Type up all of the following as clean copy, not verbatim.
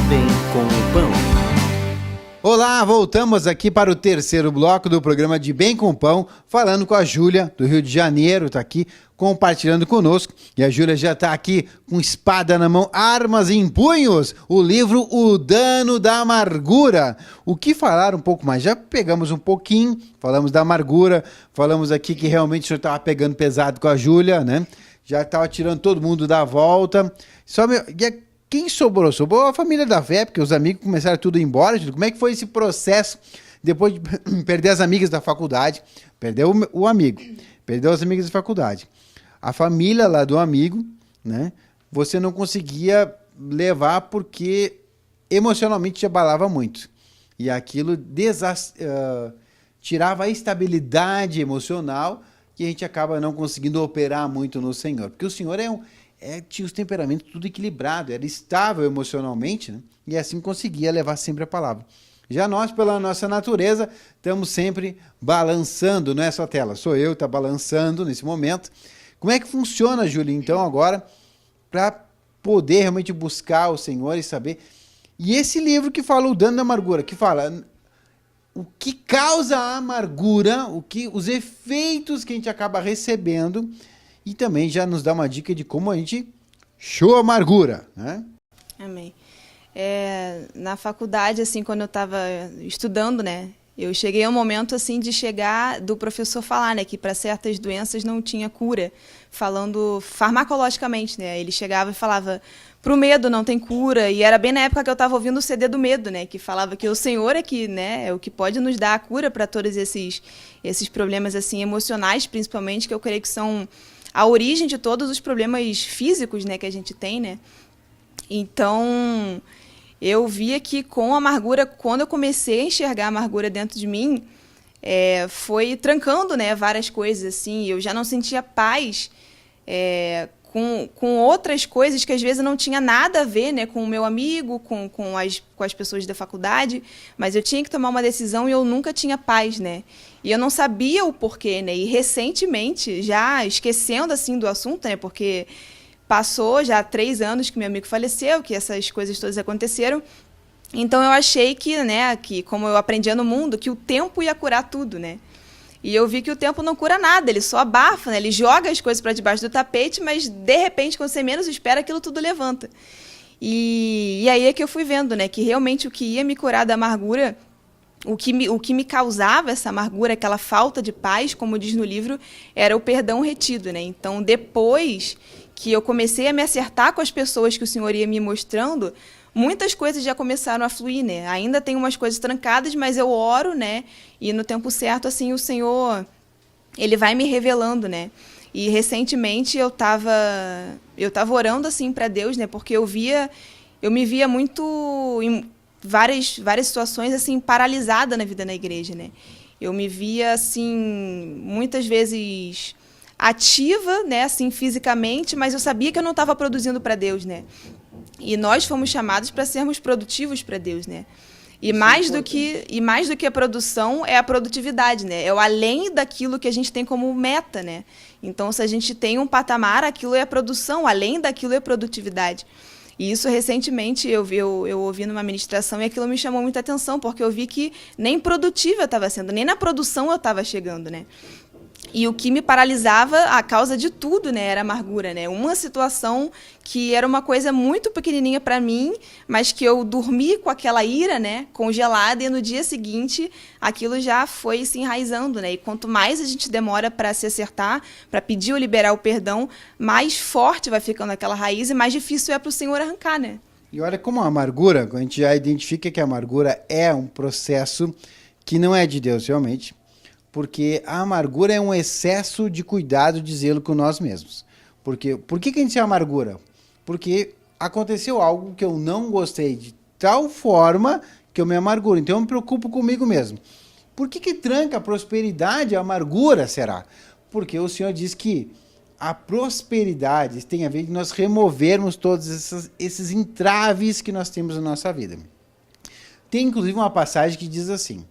Bem com o Pão. Olá, voltamos aqui para o terceiro bloco do programa de Bem com o Pão, falando com a Júlia, do Rio de Janeiro, está aqui compartilhando conosco. E a Júlia já está aqui com espada na mão, armas em punhos, o livro O Dano da Amargura. O que falar um pouco mais? Já pegamos um pouquinho, falamos da amargura, falamos aqui que realmente o senhor estava pegando pesado com a Júlia, né? Já estava tirando todo mundo da volta. Quem sobrou? Sobrou a família da fé, porque os amigos começaram tudo a ir embora. Como é que foi esse processo depois de perder as amigas da faculdade? Perdeu o amigo, perdeu as amigas da faculdade. A família lá do amigo, né? Você não conseguia levar porque emocionalmente te abalava muito. E aquilo tirava a estabilidade emocional que a gente acaba não conseguindo operar muito no Senhor. Porque o Senhor tinha os temperamentos tudo equilibrado, era estável emocionalmente, né? E assim conseguia levar sempre a palavra. Já nós, pela nossa natureza, estamos sempre balançando, não é só tela, sou eu, está balançando nesse momento. Como é que funciona, Júlia, então, agora, para poder realmente buscar o Senhor e saber? E esse livro que fala o dano da amargura, que fala o que causa a amargura, os efeitos que a gente acaba recebendo. E também já nos dá uma dica de como a gente show a amargura, né? Amém. Na faculdade, assim, quando eu estava estudando, né, eu cheguei a um momento, assim, de chegar do professor falar, né, que para certas doenças não tinha cura, falando farmacologicamente, né, ele chegava e falava, para o medo não tem cura, e era bem na época que eu estava ouvindo o CD do medo, né, que falava que o Senhor é que, né, é o que pode nos dar a cura para todos esses problemas, assim, emocionais, principalmente, que eu creio que são a origem de todos os problemas físicos, né, que a gente tem, né. Então, eu via que com a amargura, quando eu comecei a enxergar a amargura dentro de mim, foi trancando, né, várias coisas, assim. Eu já não sentia paz com outras coisas que às vezes não tinha nada a ver, né, com o meu amigo, com as pessoas da faculdade, mas eu tinha que tomar uma decisão e eu nunca tinha paz, né. E eu não sabia o porquê, né, e recentemente, já esquecendo, assim, do assunto, né, porque passou já 3 anos que meu amigo faleceu, que essas coisas todas aconteceram. Então eu achei que, né, que como eu aprendia no mundo, que o tempo ia curar tudo, né? E eu vi que o tempo não cura nada, ele só abafa, né? Ele joga as coisas para debaixo do tapete, mas de repente, quando você menos espera, aquilo tudo levanta. E aí é que eu fui vendo, né, que realmente o que ia me curar da amargura, o que me causava essa amargura, aquela falta de paz, como diz no livro, era o perdão retido, né? Então, depois que eu comecei a me acertar com as pessoas que o Senhor ia me mostrando, muitas coisas já começaram a fluir, né? Ainda tem umas coisas trancadas, mas eu oro, né? E no tempo certo, assim, o Senhor, ele vai me revelando, né? E recentemente eu tava orando, assim, para Deus, né? Porque eu me via muito em várias situações, assim, paralisada na vida na igreja, né? Eu me via, assim, muitas vezes ativa, né, assim, fisicamente, mas eu sabia que eu não estava produzindo para Deus, né? E nós fomos chamados para sermos produtivos para Deus, né? E mais do que a produção é a produtividade, né? É o além daquilo que a gente tem como meta, né? Então, se a gente tem um patamar, aquilo é a produção, além daquilo é produtividade. E isso, recentemente, eu ouvi numa ministração e aquilo me chamou muita atenção, porque eu vi que nem produtiva eu estava sendo, nem na produção eu estava chegando, né? E o que me paralisava, a causa de tudo, né, era a amargura, né? Uma situação que era uma coisa muito pequenininha para mim, mas que eu dormi com aquela ira, né, congelada, e no dia seguinte aquilo já foi se enraizando, né? E quanto mais a gente demora para se acertar, para pedir ou liberar o perdão, mais forte vai ficando aquela raiz e mais difícil é para o Senhor arrancar, né? E olha como a amargura, a gente já identifica que a amargura é um processo que não é de Deus realmente, porque a amargura é um excesso de cuidado, de zelo com nós mesmos. Por que a gente tem amargura? Porque aconteceu algo que eu não gostei de tal forma que eu me amarguro. Então eu me preocupo comigo mesmo. Por que tranca a prosperidade a amargura, será? Porque o Senhor diz que a prosperidade tem a ver de nós removermos todos esses entraves que nós temos na nossa vida. Tem inclusive uma passagem que diz assim,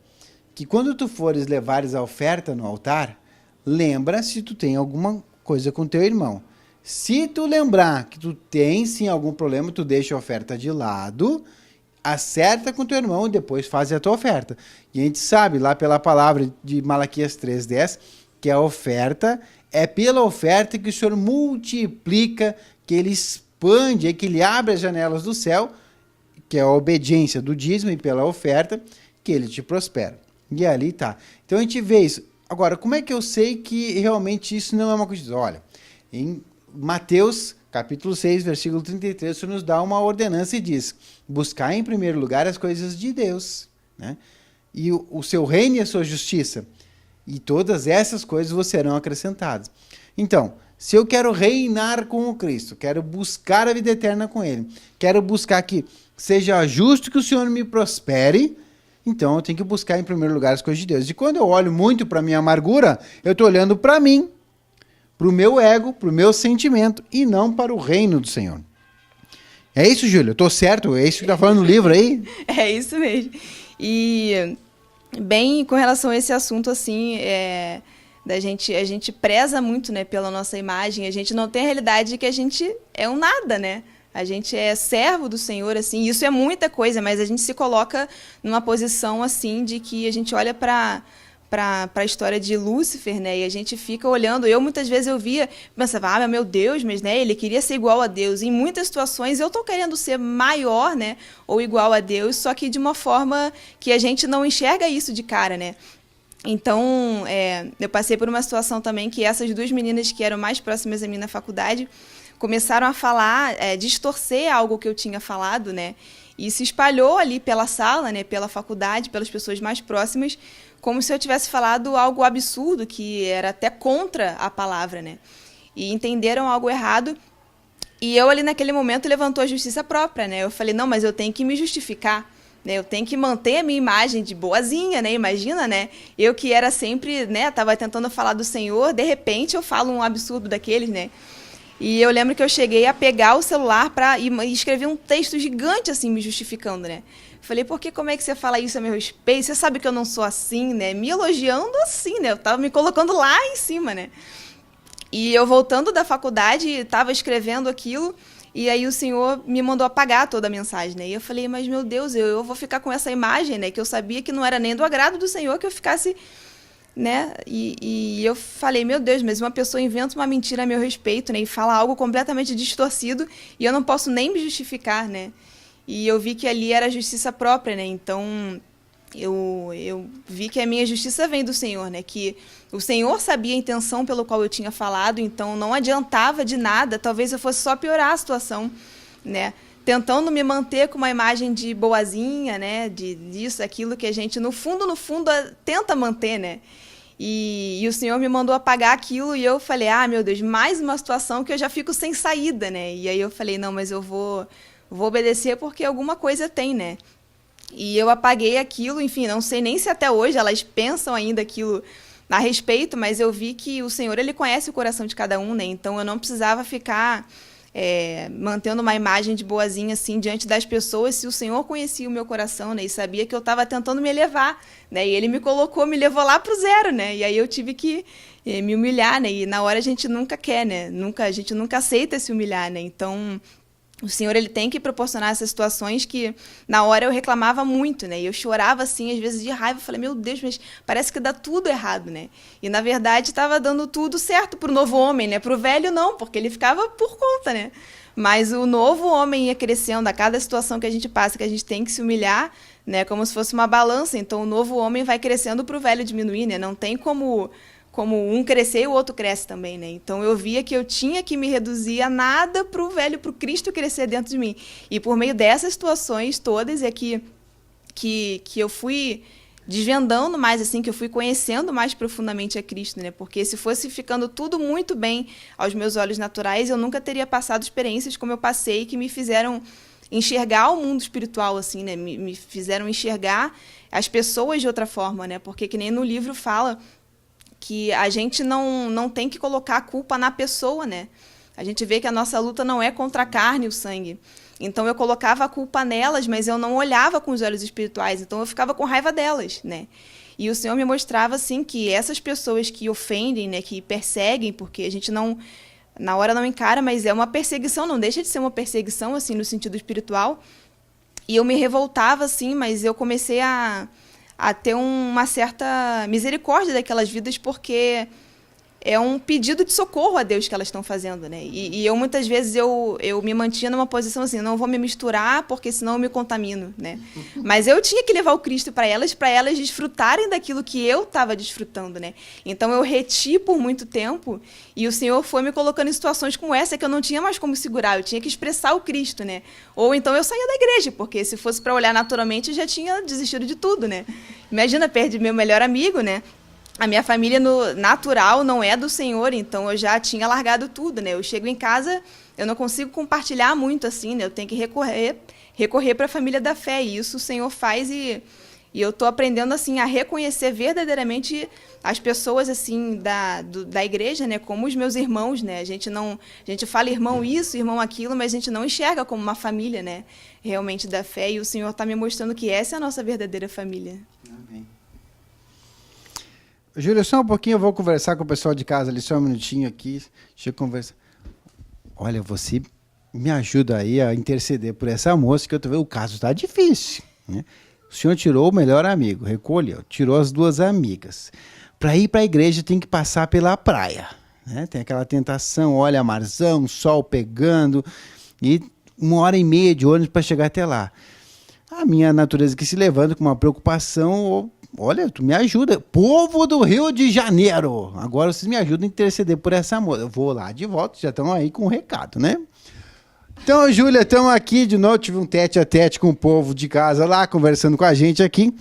que quando tu fores levares a oferta no altar, lembra se tu tem alguma coisa com teu irmão. Se tu lembrar que tu tem sim algum problema, tu deixa a oferta de lado, acerta com teu irmão e depois faz a tua oferta. E a gente sabe lá pela palavra de Malaquias 3:10 que a oferta é pela oferta que o Senhor multiplica, que ele expande, que ele abre as janelas do céu, que é a obediência do dízimo, e pela oferta que ele te prospera. E ali tá. Então a gente vê isso. Agora, como é que eu sei que realmente isso não é uma coisa? Olha, em Mateus capítulo 6, versículo 33, o Senhor nos dá uma ordenança e diz: buscar em primeiro lugar as coisas de Deus, né? E o seu reino e a sua justiça, e todas essas coisas vos serão acrescentadas. Então, se eu quero reinar com o Cristo, quero buscar a vida eterna com Ele, quero buscar que seja justo que o Senhor me prospere, então eu tenho que buscar em primeiro lugar as coisas de Deus. E quando eu olho muito para a minha amargura, eu estou olhando para mim, para o meu ego, para o meu sentimento, e não para o reino do Senhor. É isso, Júlia? Eu estou certo? É isso que está falando no livro aí? É isso mesmo. E bem com relação a esse assunto, assim, a gente preza muito, né, pela nossa imagem, a gente não tem a realidade de que a gente é um nada, né? A gente é servo do Senhor, assim, isso é muita coisa, mas a gente se coloca numa posição, assim, de que a gente olha para a história de Lúcifer, né? E a gente fica olhando. Eu muitas vezes eu via, pensava, meu Deus, mas né, ele queria ser igual a Deus. Em muitas situações eu tô querendo ser maior, né? Ou igual a Deus, só que de uma forma que a gente não enxerga isso de cara, né? Então, eu passei por uma situação também que essas duas meninas que eram mais próximas a mim na faculdade começaram a falar, distorcer algo que eu tinha falado, né? E se espalhou ali pela sala, né? Pela faculdade, pelas pessoas mais próximas, como se eu tivesse falado algo absurdo, que era até contra a palavra, né? E entenderam algo errado. E eu ali naquele momento levantou a justiça própria, né? Eu falei, não, mas eu tenho que me justificar, né? Eu tenho que manter a minha imagem de boazinha, né? Imagina, né? Eu que era sempre, né? Tava tentando falar do Senhor, de repente eu falo um absurdo daqueles, né? E eu lembro que eu cheguei a pegar o celular e escrever um texto gigante, assim, me justificando, né? Falei, como é que você fala isso a meu respeito? Você sabe que eu não sou assim, né? Me elogiando assim, né? Eu tava me colocando lá em cima, né? E eu voltando da faculdade, estava escrevendo aquilo, e aí o Senhor me mandou apagar toda a mensagem, né? E eu falei, mas meu Deus, eu vou ficar com essa imagem, né? Que eu sabia que não era nem do agrado do Senhor que eu ficasse, né? E eu falei, meu Deus, mas uma pessoa inventa uma mentira a meu respeito, né? E fala algo completamente distorcido, e eu não posso nem me justificar, né? E eu vi que ali era justiça própria, né? Então, eu vi que a minha justiça vem do Senhor, né? Que o Senhor sabia a intenção pelo qual eu tinha falado, então não adiantava de nada, talvez eu fosse só piorar a situação, né? Tentando me manter com uma imagem de boazinha, né? Disso, aquilo que a gente, no fundo, tenta manter, né? E o Senhor me mandou apagar aquilo e eu falei, meu Deus, mais uma situação que eu já fico sem saída, né? E aí eu falei, não, mas eu vou obedecer porque alguma coisa tem, né? E eu apaguei aquilo, enfim, não sei nem se até hoje elas pensam ainda aquilo a respeito, mas eu vi que o Senhor, ele conhece o coração de cada um, né? Então eu não precisava ficar mantendo uma imagem de boazinha assim diante das pessoas, se o Senhor conhecia o meu coração, né? E sabia que eu estava tentando me elevar, né? E ele me levou lá pro zero, né? E aí eu tive que me humilhar, né? E na hora a gente nunca quer, né? A gente nunca aceita se humilhar, né? Então o Senhor, ele tem que proporcionar essas situações que, na hora, eu reclamava muito, né? E eu chorava, assim, às vezes de raiva. Eu falei, meu Deus, mas parece que dá tudo errado, né? E, na verdade, estava dando tudo certo para o novo homem, né? Para o velho, não, porque ele ficava por conta, né? Mas o novo homem ia crescendo. A cada situação que a gente passa, que a gente tem que se humilhar, né? Como se fosse uma balança. Então, o novo homem vai crescendo para o velho diminuir, né? Não tem como um crescer e o outro cresce também, né? Então eu via que eu tinha que me reduzir a nada para o velho, para o Cristo crescer dentro de mim. E por meio dessas situações todas é que eu fui desvendando mais, assim, que eu fui conhecendo mais profundamente a Cristo, né? Porque se fosse ficando tudo muito bem aos meus olhos naturais, eu nunca teria passado experiências como eu passei, que me fizeram enxergar o mundo espiritual, assim, né? Me fizeram enxergar as pessoas de outra forma, né? Porque que nem no livro fala que a gente não tem que colocar a culpa na pessoa, né? A gente vê que a nossa luta não é contra a carne e o sangue. Então, eu colocava a culpa nelas, mas eu não olhava com os olhos espirituais. Então, eu ficava com raiva delas, né? E o Senhor me mostrava, assim, que essas pessoas que ofendem, né, que perseguem, porque a gente na hora não encara, mas é uma perseguição, não deixa de ser uma perseguição, assim, no sentido espiritual. E eu me revoltava, assim, mas eu comecei a ter uma certa misericórdia daquelas vidas, porque é um pedido de socorro a Deus que elas estão fazendo, né? E eu, muitas vezes, eu me mantinha numa posição assim, não vou me misturar, porque senão eu me contamino, né? Mas eu tinha que levar o Cristo para elas desfrutarem daquilo que eu estava desfrutando, né? Então, eu reti por muito tempo, e o Senhor foi me colocando em situações como essa, que eu não tinha mais como segurar, eu tinha que expressar o Cristo, né? Ou então eu saía da igreja, porque se fosse para olhar naturalmente, eu já tinha desistido de tudo, né? Imagina, perdi meu melhor amigo, né? A minha família natural não é do Senhor, então eu já tinha largado tudo, né? Eu chego em casa, eu não consigo compartilhar muito assim, né? Eu tenho que recorrer para a família da fé, e isso o Senhor faz, e eu estou aprendendo assim a reconhecer verdadeiramente as pessoas assim da igreja, né? Como os meus irmãos, né? A gente fala irmão isso, irmão aquilo, mas a gente não enxerga como uma família, né? Realmente da fé, e o Senhor está me mostrando que essa é a nossa verdadeira família. Amém. Júlia, só um pouquinho, eu vou conversar com o pessoal de casa ali, só um minutinho aqui. Deixa eu conversar. Olha, você me ajuda aí a interceder por essa moça, que eu tô vendo, o caso está difícil, né? O senhor tirou o melhor amigo, recolheu, tirou as duas amigas. Para ir para a igreja tem que passar pela praia, né? Tem aquela tentação, olha, marzão, sol pegando, e 1h30 de ônibus para chegar até lá. A minha natureza que se levanta com uma preocupação, olha, tu me ajuda. Povo do Rio de Janeiro, agora vocês me ajudam a interceder por essa moça. Eu vou lá de volta, já estão aí com o recado, né? Então, Júlia, estamos aqui de novo, tive um tete a tete com o povo de casa lá, conversando com a gente aqui.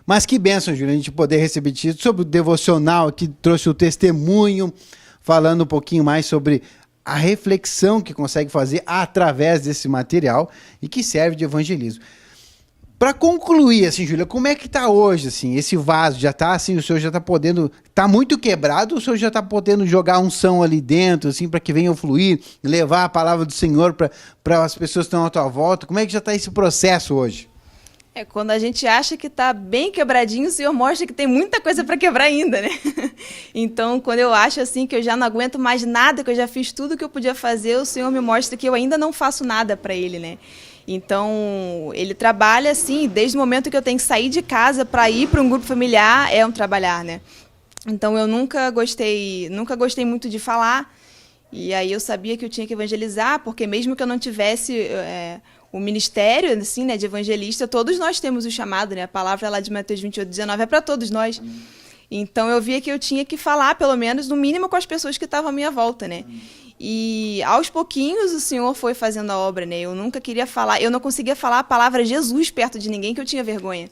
Mas que bênção, Júlia, a gente poder receber título sobre o devocional, que trouxe o testemunho, falando um pouquinho mais sobre a reflexão que consegue fazer através desse material e que serve de evangelismo. Para concluir, assim, Júlia, como é que está hoje, assim, esse vaso? Já está assim, o senhor já está podendo, está muito quebrado, ou o senhor já está podendo jogar unção ali dentro, assim, para que venha fluir, levar a palavra do Senhor para as pessoas que estão à tua volta? Como é que já está esse processo hoje? Quando a gente acha que está bem quebradinho, o Senhor mostra que tem muita coisa para quebrar ainda, né? Então, quando eu acho assim que eu já não aguento mais nada, que eu já fiz tudo que eu podia fazer, o Senhor me mostra que eu ainda não faço nada para Ele, né? Então, Ele trabalha assim, desde o momento que eu tenho que sair de casa para ir para um grupo familiar, é um trabalhar, né? Então, eu nunca gostei muito de falar, e aí eu sabia que eu tinha que evangelizar, porque mesmo que eu não tivesse o ministério, assim, né, de evangelista, todos nós temos o chamado, né? A palavra lá de Mateus 28:19 é para todos nós. Então, eu via que eu tinha que falar, pelo menos, no mínimo, com as pessoas que estavam à minha volta, né? E, aos pouquinhos, o Senhor foi fazendo a obra, né? Eu nunca queria falar, eu não conseguia falar a palavra Jesus perto de ninguém, que eu tinha vergonha,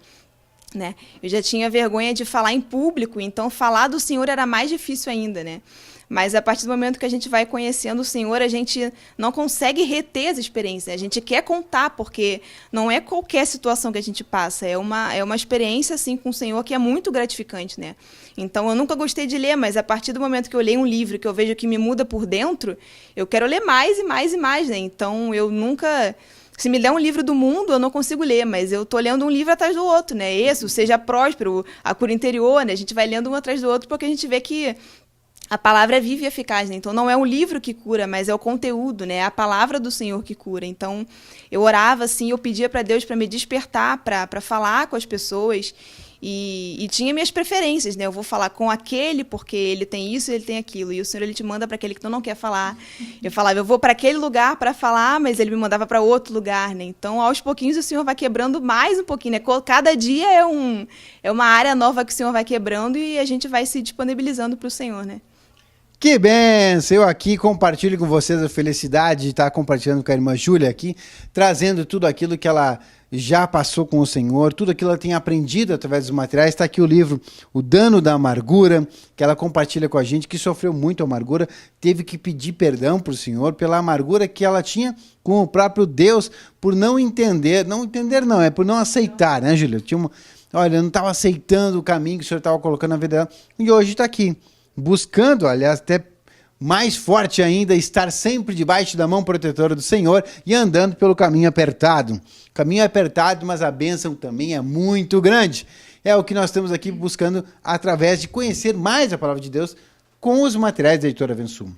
né? Eu já tinha vergonha de falar em público, então falar do Senhor era mais difícil ainda, né? Mas a partir do momento que a gente vai conhecendo o Senhor, a gente não consegue reter as experiências. A gente quer contar, porque não é qualquer situação que a gente passa. É uma experiência assim, com o Senhor que é muito gratificante, né? Então, eu nunca gostei de ler, mas a partir do momento que eu leio um livro, que eu vejo que me muda por dentro, eu quero ler mais e mais e mais, né? Então, eu nunca... Se me der um livro do mundo, eu não consigo ler, mas eu estou lendo um livro atrás do outro, né? Esse, o Seja Próspero, A Cura Interior, né? A gente vai lendo um atrás do outro porque a gente vê que a palavra é viva e eficaz, né? Então, não é um livro que cura, mas é o conteúdo, né? É a palavra do Senhor que cura. Então, eu orava assim, eu pedia para Deus para me despertar, para falar com as pessoas. E tinha minhas preferências, né? Eu vou falar com aquele porque ele tem isso e ele tem aquilo. E o Senhor, ele te manda para aquele que tu não quer falar. Eu falava, eu vou para aquele lugar para falar, mas ele me mandava para outro lugar, né? Então, aos pouquinhos, o Senhor vai quebrando mais um pouquinho, né? Cada dia é uma área nova que o Senhor vai quebrando e a gente vai se disponibilizando para o Senhor, né? Que benção! Eu aqui compartilho com vocês a felicidade de estar compartilhando com a irmã Júlia aqui, trazendo tudo aquilo que ela já passou com o Senhor, tudo aquilo que ela tem aprendido através dos materiais. Está aqui o livro O Dano da Amargura, que ela compartilha com a gente, que sofreu muito amargura, teve que pedir perdão para o Senhor pela amargura que ela tinha com o próprio Deus, por não entender, é por não aceitar, né, Júlia? Olha, eu não estava aceitando o caminho que o Senhor estava colocando na vida dela, e hoje está aqui, buscando, aliás, até mais forte ainda, estar sempre debaixo da mão protetora do Senhor e andando pelo caminho apertado. Caminho apertado, mas a bênção também é muito grande. É o que nós estamos aqui buscando através de conhecer mais a palavra de Deus com os materiais da Editora Vensum.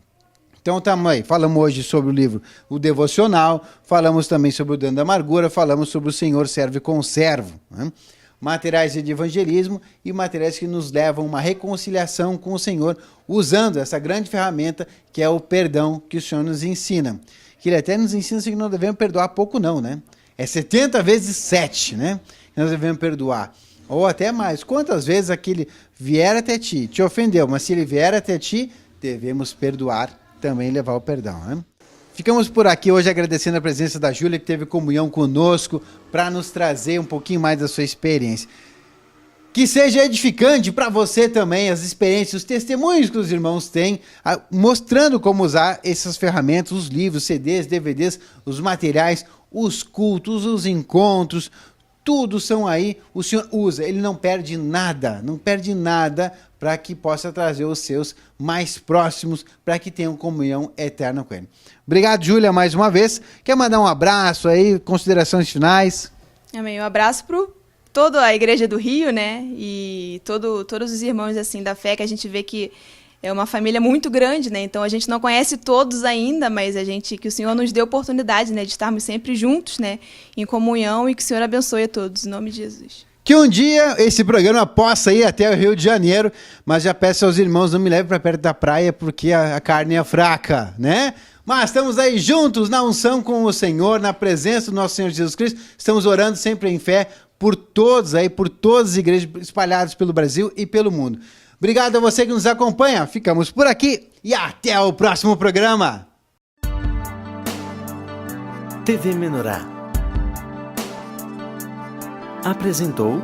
Então estamos aí, falamos hoje sobre o livro O Devocional, falamos também sobre o Dano da Amargura, falamos sobre o Senhor Serve com Servo, né? Materiais de evangelismo e materiais que nos levam a uma reconciliação com o Senhor, usando essa grande ferramenta que é o perdão que o Senhor nos ensina. Que Ele até nos ensina que não devemos perdoar pouco não, né? É 70 vezes 7, né? Que nós devemos perdoar. Ou até mais. Quantas vezes aquele vier até ti, te ofendeu, mas se ele vier até ti, devemos perdoar, também levar o perdão, né? Ficamos por aqui hoje agradecendo a presença da Júlia, que teve comunhão conosco, para nos trazer um pouquinho mais da sua experiência. Que seja edificante para você também as experiências, os testemunhos que os irmãos têm, mostrando como usar essas ferramentas, os livros, CDs, DVDs, os materiais, os cultos, os encontros, tudo são aí, o Senhor usa, Ele não perde nada para que possa trazer os seus mais próximos, para que tenham comunhão eterna com Ele. Obrigado, Júlia, mais uma vez. Quer mandar um abraço aí, considerações finais? Amém. Um abraço para toda a Igreja do Rio, né? E todos os irmãos assim da fé, que a gente vê que é uma família muito grande, né? Então a gente não conhece todos ainda, mas que o Senhor nos dê oportunidade, né, de estarmos sempre juntos, né, em comunhão, e que o Senhor abençoe a todos, em nome de Jesus. Que um dia esse programa possa ir até o Rio de Janeiro, mas já peço aos irmãos, não me leve para perto da praia, porque a carne é fraca, né? Mas estamos aí juntos na unção com o Senhor, na presença do nosso Senhor Jesus Cristo. Estamos orando sempre em fé por todos aí, por todas as igrejas espalhadas pelo Brasil e pelo mundo. Obrigado a você que nos acompanha. Ficamos por aqui e até o próximo programa. TV Menorá apresentou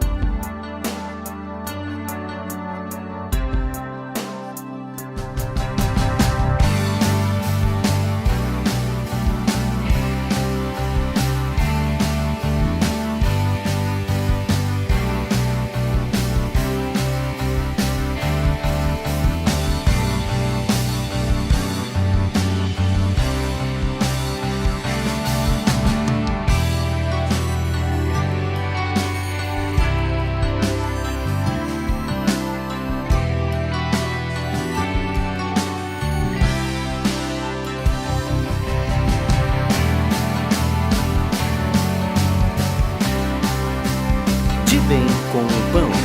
De Bem com o Pão.